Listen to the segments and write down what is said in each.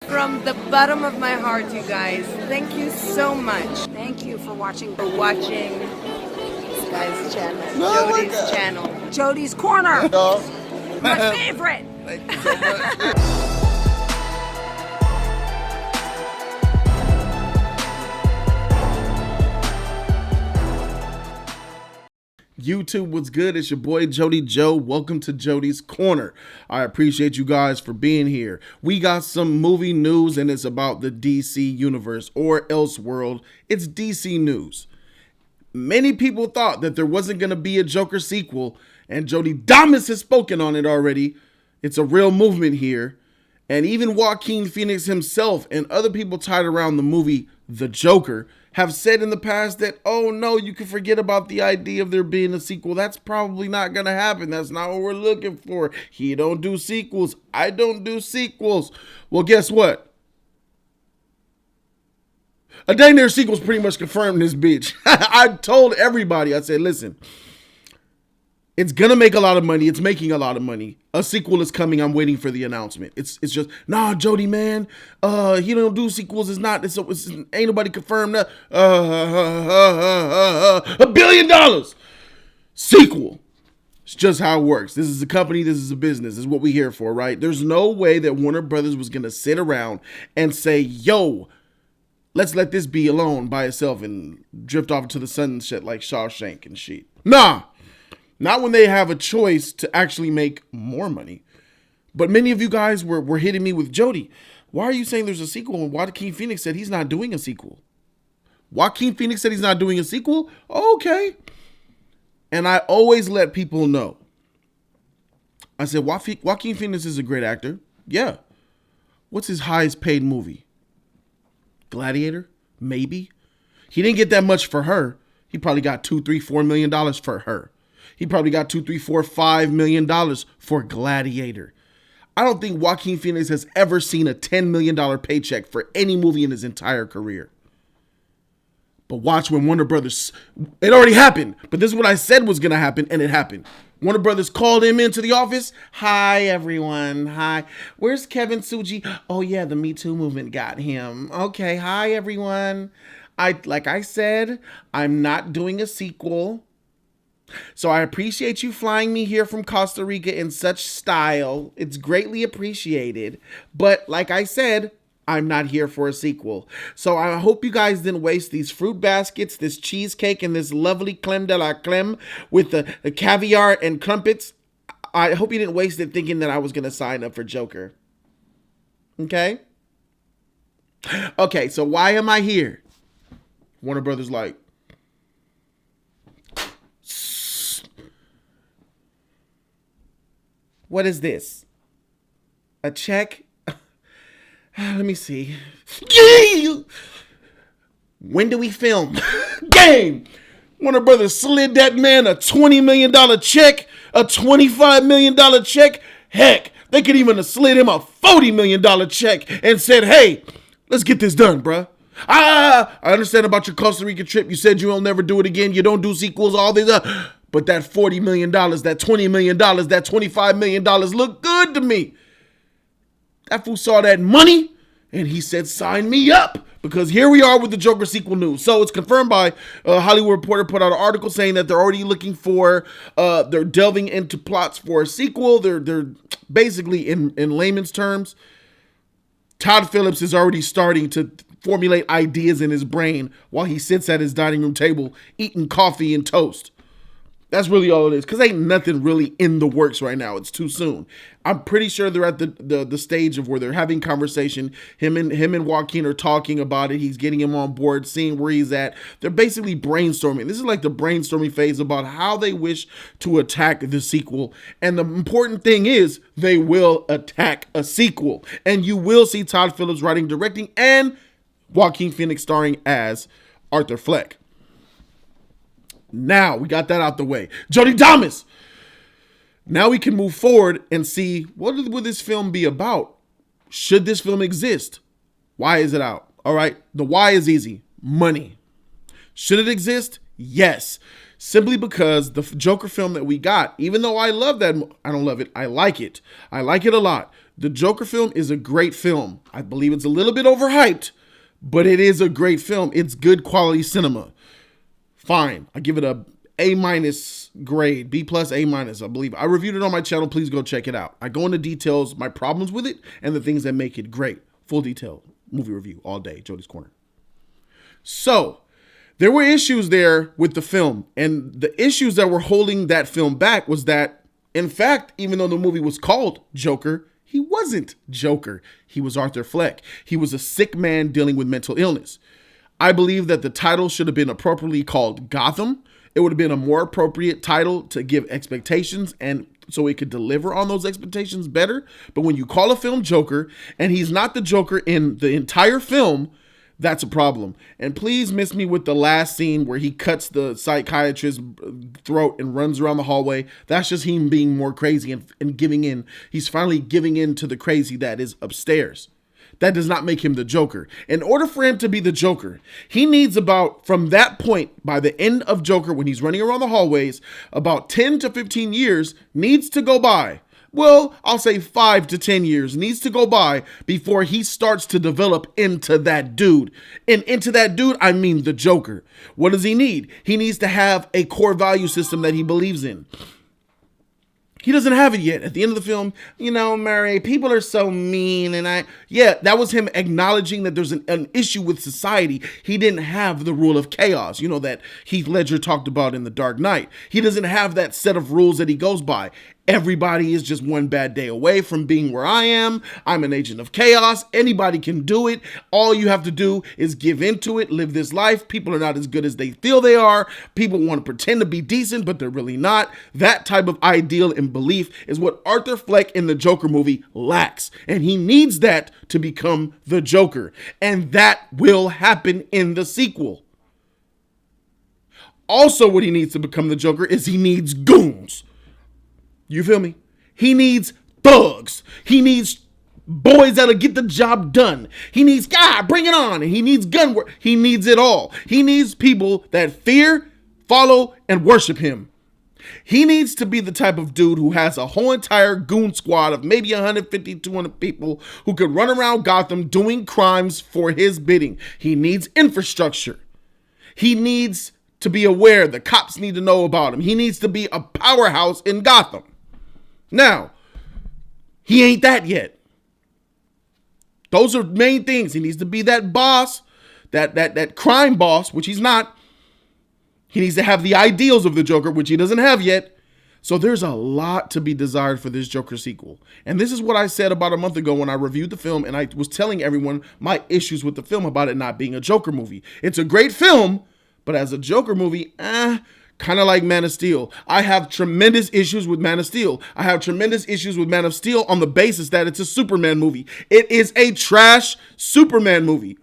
From the bottom of my heart, you guys, thank you so much. Thank you for watching For watching this guy's channel, No, Jody's my God. channel. Jody's Corner. No. My favorite. Thank you so much. YouTube, what's good? It's your boy Jody Joe. Welcome to Jody's Corner. I appreciate you guys for being here. We got some movie news and it's about the DC universe or Elseworld. It's DC news. Many people thought that there wasn't going to be a Joker sequel, and Jody Damas has spoken on it already. It's a real movement here. And even Joaquin Phoenix himself and other people tied around the movie The Joker have said in the past that, oh no, you can forget about the idea of there being a sequel. That's probably not going to happen. That's not what we're looking for. He don't do sequels. I don't do sequels. Well, guess what? A dang near sequel's pretty much confirmed this bitch. I told everybody, I said, listen, it's going to make a lot of money. It's making a lot of money. A sequel is coming. I'm waiting for the announcement. It's just, nah, Jody, man. He don't do sequels. It's ain't nobody confirmed that. $1 billion sequel. It's just how it works. This is a company. This is a business. This is what we're here for, right? There's no way that Warner Brothers was going to sit around and say, yo, let's let this be alone by itself and drift off into the sunset like Shawshank and shit. Nah. Not when they have a choice to actually make more money. But many of you guys were hitting me with, Jody, why are you saying there's a sequel when Joaquin Phoenix said he's not doing a sequel? Joaquin Phoenix said he's not doing a sequel? Okay. And I always let people know. I said, Joaquin Phoenix is a great actor. Yeah. What's his highest paid movie? Gladiator? Maybe. He didn't get that much for her. He probably got $2, $3, $4 million for her. He probably got $2, $3, $4, $5 million for Gladiator. I don't think Joaquin Phoenix has ever seen a $10 million paycheck for any movie in his entire career. But watch when Warner Brothers, it already happened, but this is what I said was going to happen, and it happened. Warner Brothers called him into the office. Hi, everyone. Hi. Where's Kevin Suji? Oh, yeah, the Me Too movement got him. Okay, hi, everyone. Like I said, I'm not doing a sequel. So I appreciate you flying me here from Costa Rica in such style. It's greatly appreciated. But like I said, I'm not here for a sequel. So I hope you guys didn't waste these fruit baskets, this cheesecake, and this lovely creme de la creme with the caviar and crumpets. I hope you didn't waste it thinking that I was going to sign up for Joker. Okay? Okay, so why am I here? Warner Brothers like, what is this? A check? Let me see. When do we film? Game! Warner Brothers slid that man a $20 million check, a $25 million check. Heck, they could even have slid him a $40 million check and said, hey, let's get this done, bruh. I understand about your Costa Rica trip. You said you'll never do it again. You don't do sequels, all these. But that $40 million, that $20 million, that $25 million look good to me. That fool saw that money and he said, sign me up. Because here we are with the Joker sequel news. So it's confirmed by Hollywood Reporter put out an article saying that they're already looking for, they're delving into plots for a sequel. They're basically, in layman's terms, Todd Phillips is already starting to formulate ideas in his brain while he sits at his dining room table eating coffee and toast. That's really all it is, because ain't nothing really in the works right now. It's too soon. I'm pretty sure they're at the stage of where they're having conversation. Him and Joaquin are talking about it. He's getting him on board, seeing where he's at. They're basically brainstorming. This is like the brainstorming phase about how they wish to attack the sequel. And the important thing is they will attack a sequel. And you will see Todd Phillips writing, directing, and Joaquin Phoenix starring as Arthur Fleck. Now we got that out the way. Jody Damas. Now we can move forward and see, what will this film be about? Should this film exist? Why is it out? All right. The why is easy. Money. Should it exist? Yes. Simply because the Joker film that we got, even though I love that, I don't love it. I like it. I like it a lot. The Joker film is a great film. I believe it's a little bit overhyped, but it is a great film. It's good quality cinema. Fine. I give it a A- grade, B+, A-, I believe. I reviewed it on my channel. Please go check it out. I go into details, my problems with it, and the things that make it great. Full detail movie review all day, Jody's Corner. So, there were issues there with the film, and the issues that were holding that film back was that, in fact, even though the movie was called Joker, he wasn't Joker. He was Arthur Fleck. He was a sick man dealing with mental illness. I believe that the title should have been appropriately called Gotham. It would have been a more appropriate title to give expectations and so it could deliver on those expectations better. But when you call a film Joker and he's not the Joker in the entire film, that's a problem. And please miss me with the last scene where he cuts the psychiatrist's throat and runs around the hallway. That's just him being more crazy and giving in. He's finally giving in to the crazy that is upstairs. That does not make him the Joker. In order for him to be the Joker, he needs about, from that point, by the end of Joker, when he's running around the hallways, about 10 to 15 years needs to go by. Well, I'll say 5 to 10 years needs to go by before he starts to develop into that dude. And into that dude, I mean the Joker. What does he need? He needs to have a core value system that he believes in. He doesn't have it yet. At the end of the film, Murray, people are so mean. And that was him acknowledging that there's an issue with society. He didn't have the rule of chaos, that Heath Ledger talked about in The Dark Knight. He doesn't have that set of rules that he goes by. Everybody is just one bad day away from being where I am. I'm an agent of chaos. Anybody can do it. All you have to do is give into it, live this life. People are not as good as they feel they are. People want to pretend to be decent, but they're really not. That type of ideal and belief is what Arthur Fleck in the Joker movie lacks. And he needs that to become the Joker. And that will happen in the sequel. Also, what he needs to become the Joker is he needs goons. You feel me? He needs thugs. He needs boys that'll get the job done. He needs, bring it on. And he needs gun work. He needs it all. He needs people that fear, follow, and worship him. He needs to be the type of dude who has a whole entire goon squad of maybe 150, 200 people who could run around Gotham doing crimes for his bidding. He needs infrastructure. He needs to be aware. The cops need to know about him. He needs to be a powerhouse in Gotham. Now, he ain't that yet. Those are main things. He needs to be that boss, that crime boss, which he's not. He needs to have the ideals of the Joker, which he doesn't have yet. So there's a lot to be desired for this Joker sequel. And this is what I said about a month ago when I reviewed the film and I was telling everyone my issues with the film about it not being a Joker movie. It's a great film, but as a Joker movie, kind of like Man of Steel. I have tremendous issues with Man of Steel. I have tremendous issues with Man of Steel on the basis that it's a Superman movie. It is a trash Superman movie.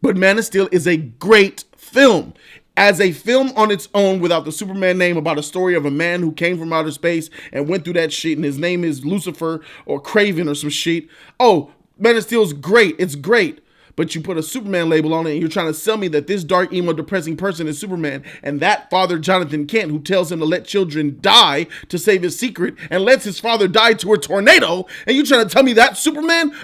But Man of Steel is a great film. As a film on its own without the Superman name, about a story of a man who came from outer space and went through that shit and his name is Lucifer or Craven or some shit. Oh, Man of Steel is great. It's great. But you put a Superman label on it and you're trying to sell me that this dark, emo, depressing person is Superman, and that father, Jonathan Kent, who tells him to let children die to save his secret and lets his father die to a tornado, and you trying to tell me that's Superman?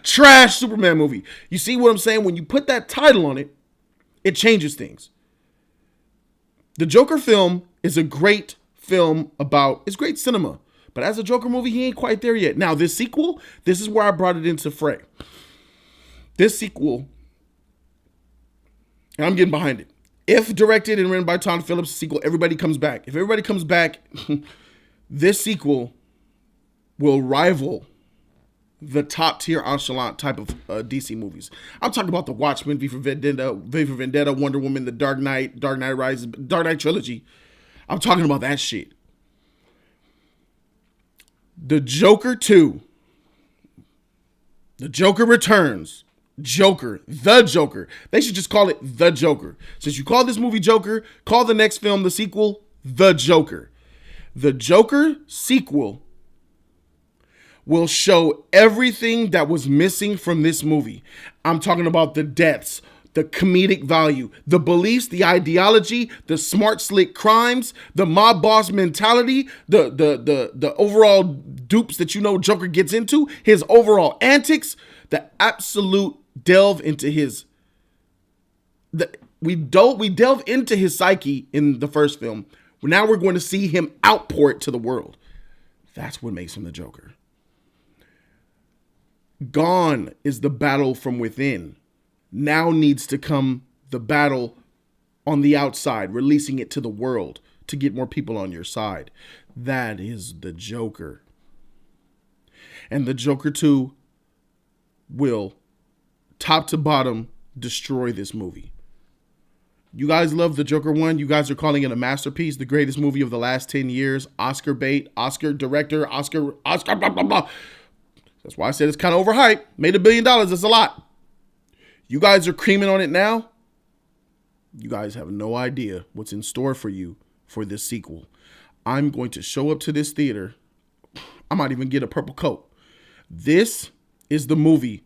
Trash Superman movie. You see what I'm saying? When you put that title on it, it changes things. The Joker film is a great film it's great cinema. But as a Joker movie, he ain't quite there yet. Now, this sequel, this is where I brought it into fray. This sequel, and I'm getting behind it. If directed and written by Todd Phillips, sequel, everybody comes back. If everybody comes back, this sequel will rival the top tier echelon type of DC movies. I'm talking about The Watchmen, V for Vendetta, Wonder Woman, The Dark Knight, Dark Knight Rises, Dark Knight Trilogy. I'm talking about that shit. The Joker 2. The Joker Returns. The Joker. They should just call it The Joker. Since you call this movie Joker, call the next film, the sequel, The Joker. The Joker sequel will show everything that was missing from this movie. I'm talking about the deaths, the comedic value, the beliefs, the ideology, the smart, slick crimes, the mob boss mentality, the overall dupes that Joker gets into, his overall antics, the absolute delve into we delve into his psyche in the first film. Now we're going to see him outpour it to the world. That's what makes him the Joker. Gone is the battle from within. Now needs to come the battle on the outside, releasing it to the world to get more people on your side. That is the Joker. And the Joker 2 will, top to bottom, destroy this movie. You guys love the Joker 1. You guys are calling it a masterpiece, the greatest movie of the last 10 years. Oscar bait, Oscar director, Oscar, blah, blah, blah. That's why I said it's kind of overhyped. Made $1 billion. That's a lot. You guys are creaming on it now. You guys have no idea what's in store for you for this sequel. I'm going to show up to this theater. I might even get a purple coat. This is the movie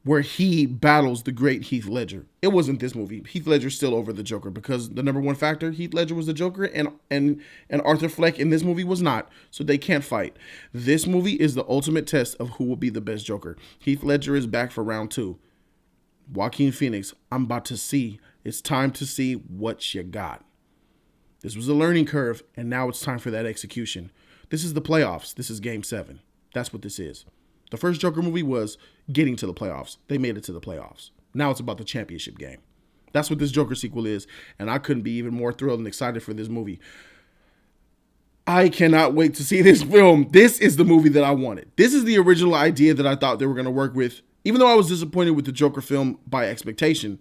where he battles the great Heath Ledger. It wasn't this movie. Heath Ledger's still over the Joker because the number one factor, Heath Ledger was the Joker and Arthur Fleck in this movie was not. So they can't fight. This movie is the ultimate test of who will be the best Joker. Heath Ledger is back for round 2. Joaquin Phoenix, I'm about to see. It's time to see what you got. This was a learning curve, and now it's time for that execution. This is the playoffs. This is Game 7. That's what this is. The first Joker movie was getting to the playoffs. They made it to the playoffs. Now it's about the championship game. That's what this Joker sequel is, and I couldn't be even more thrilled and excited for this movie. I cannot wait to see this film. This is the movie that I wanted. This is the original idea that I thought they were going to work with. Even though I was disappointed with the Joker film by expectation,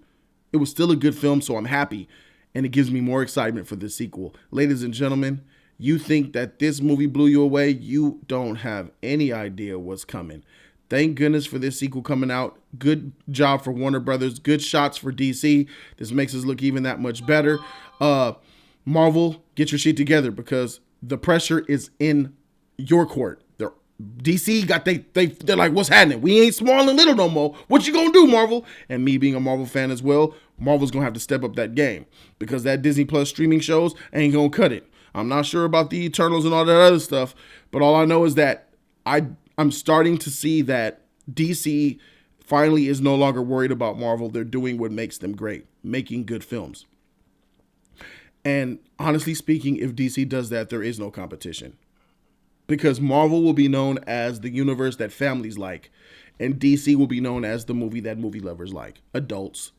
it was still a good film, so I'm happy, and it gives me more excitement for this sequel. Ladies and gentlemen, you think that this movie blew you away? You don't have any idea what's coming. Thank goodness for this sequel coming out. Good job for Warner Brothers. Good shots for DC. This makes us look even that much better. Marvel, get your shit together because the pressure is in your court. DC got they're like, what's happening? We ain't small and little no more. What you gonna do, Marvel? And me being a Marvel fan as well, Marvel's gonna have to step up that game because that Disney Plus streaming shows ain't gonna cut it. I'm not sure about the Eternals and all that other stuff, but all I know is that I'm starting to see that DC finally is no longer worried about Marvel. They're doing what makes them great, making good films. And honestly speaking, if DC does that, there is no competition. Because Marvel will be known as the universe that families like, and DC will be known as the movie that movie lovers like, adults.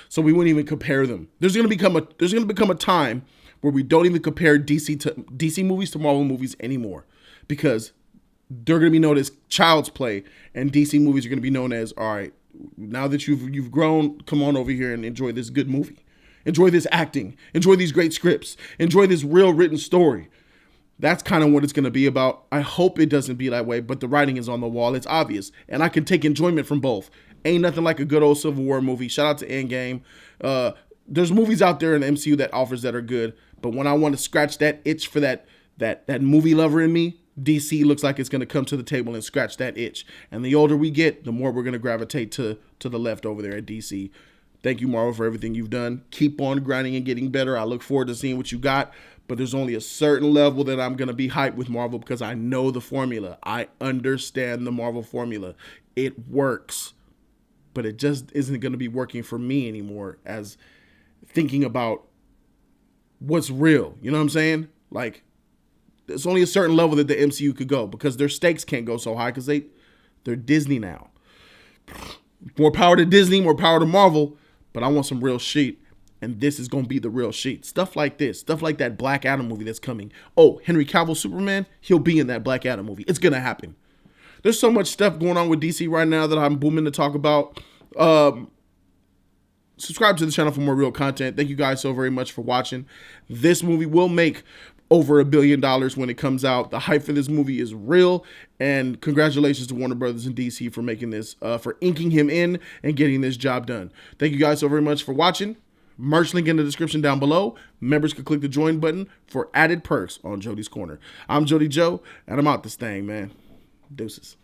So we wouldn't even compare them. There's gonna become a time where we don't even compare DC movies to Marvel movies anymore, because they're gonna be known as child's play, and DC movies are gonna be known as, all right, now that you've grown, come on over here and enjoy this good movie, enjoy this acting, enjoy these great scripts, enjoy this real written story. That's kind of what it's going to be about. I hope it doesn't be that way, but the writing is on the wall. It's obvious, and I can take enjoyment from both. Ain't nothing like a good old Civil War movie. Shout out to Endgame. There's movies out there in the MCU that offers that are good, but when I want to scratch that itch for that movie lover in me, DC looks like it's going to come to the table and scratch that itch. And the older we get, the more we're going to gravitate to the left over there at DC. Thank you, Marvel, for everything you've done. Keep on grinding and getting better. I look forward to seeing what you got. But there's only a certain level that I'm going to be hyped with Marvel because I know the formula. I understand the Marvel formula. It works. But it just isn't going to be working for me anymore as thinking about what's real. You know what I'm saying? Like, there's only a certain level that the MCU could go because their stakes can't go so high because they're Disney now. More power to Disney, more power to Marvel. But I want some real shit. And this is going to be the real shit. Stuff like this. Stuff like that Black Adam movie that's coming. Oh, Henry Cavill Superman, he'll be in that Black Adam movie. It's going to happen. There's so much stuff going on with DC right now that I'm booming to talk about. Subscribe to the channel for more real content. Thank you guys so very much for watching. This movie will make over $1 billion when it comes out. The hype for this movie is real. And congratulations to Warner Brothers and DC for making this, for inking him in and getting this job done. Thank you guys so very much for watching. Merch link in the description down below. Members can click the join button for added perks on Jody's Corner. I'm Jody Joe, and I'm out this thing, man. Deuces.